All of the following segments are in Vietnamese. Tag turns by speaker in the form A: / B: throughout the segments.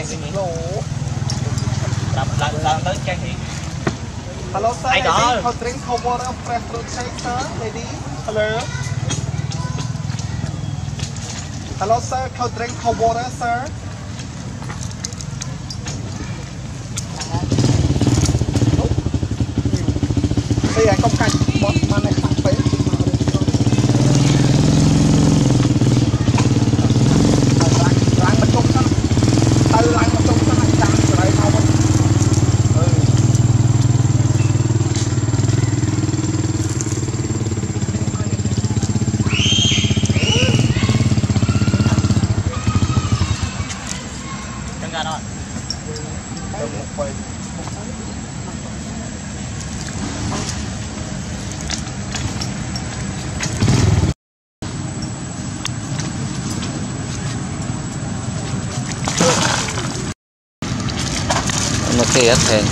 A: Hello sir, lady, cold drink, cold water, fresh fruit shake sir, lady. Hello. Hello sir, cold drink, cold water sir. Đây là công cạnh bọt mà này khác phải ráng mà trông xong từ ráng mà trông xong anh chạm rồi đấy không chân ra thôi
B: Masih ya sen.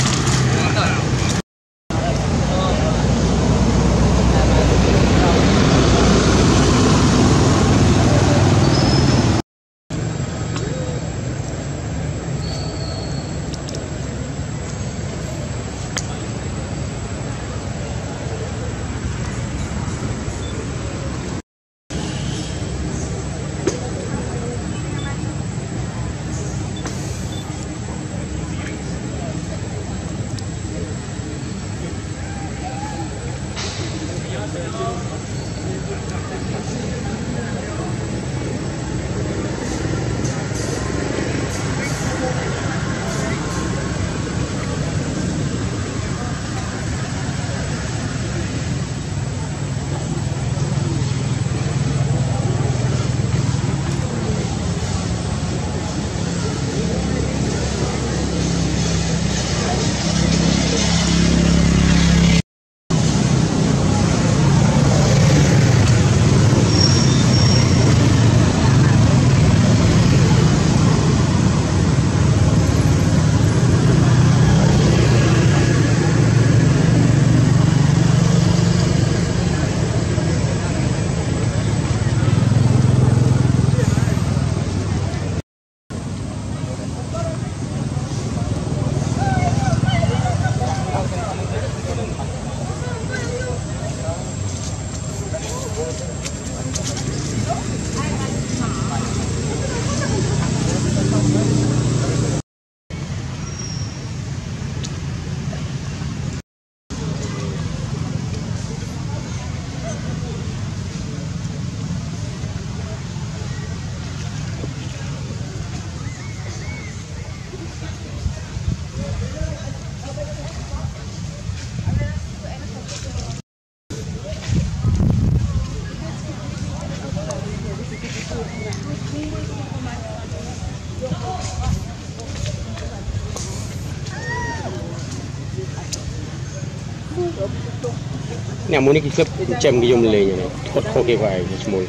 C: Nè muốn cái cướp chém cái dùng lề này thoát khô cái vải mồi.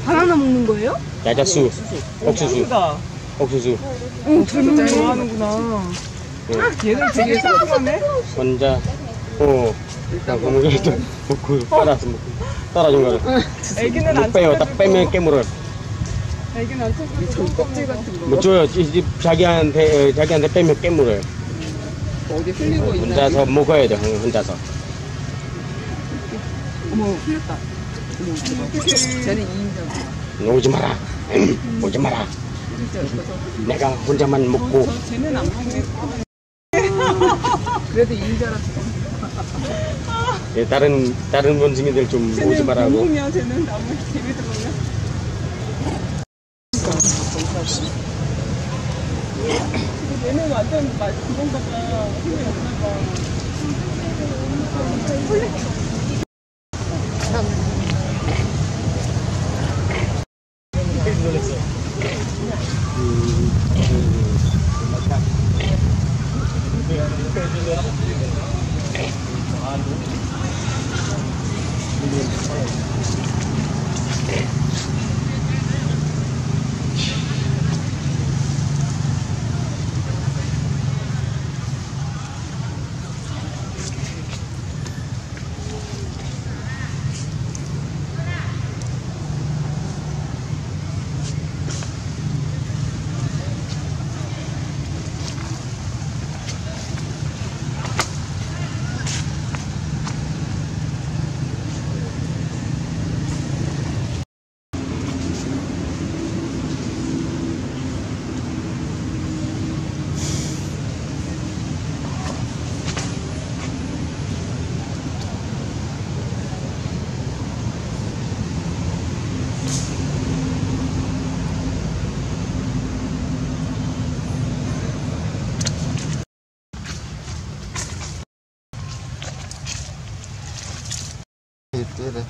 D: 바나나 먹는 거예요?
C: 야자수, 옥수수, 옥수수.
D: 젊은 거 좋아하는구나. 얘는 되게 사랑하네.
C: 혼자, 나 그거 또 먹고 빨아서 먹고 따라준 거를.
D: 애기는 안
C: 빼요, 딱 빼면 깨물어.
D: 애기는 안 챙겨주고 껍질 같은 거.
C: 못 줘요. 자기한테 빼면 깨물어요.
D: 어디 흘리고 있나?
C: 혼자서 먹어야 돼, 혼자서.
D: 어머, 흘렸다. 쟤는 2인자.
C: 오지 마라. 오지 마라. 내가 혼자만 먹고.
D: 쟤는 안 먹겠어. 그래도 2인자라서.
C: 예, 다른 원숭이들 좀 오지 말라고.
D: 쟤는 쟤는 너무 재밌어 보면. 얘는 완전 그건가 봐. 힘이 없나 봐.
A: Itu deh.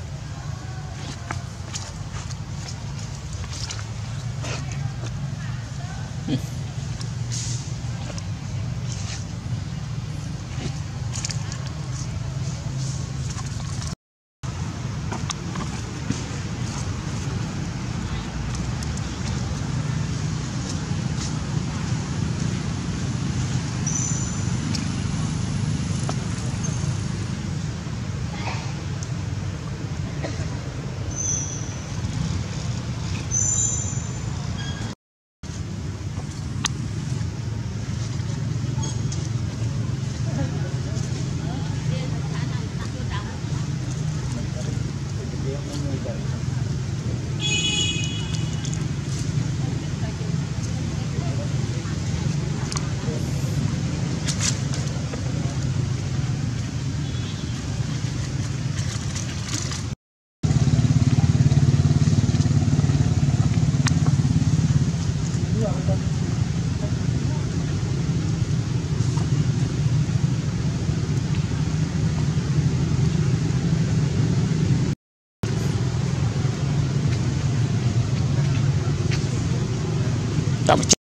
C: Tak percaya.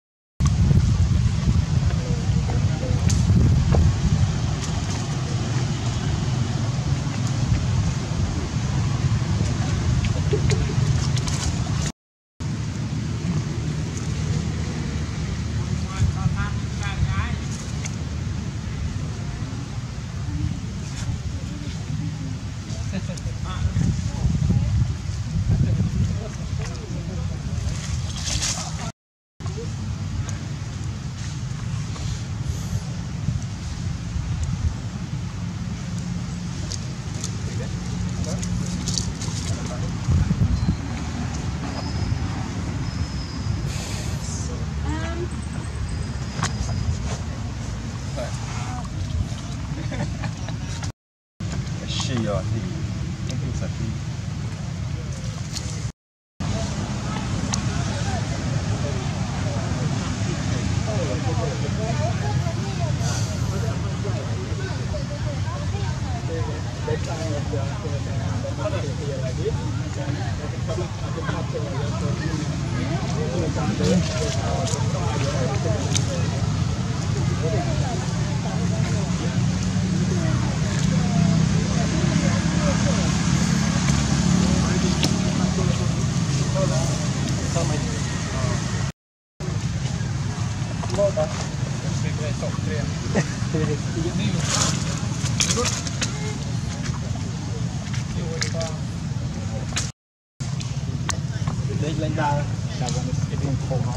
A: Iya, mungkin satu. Đây lên đào, đào vào cái vùng khổ nó.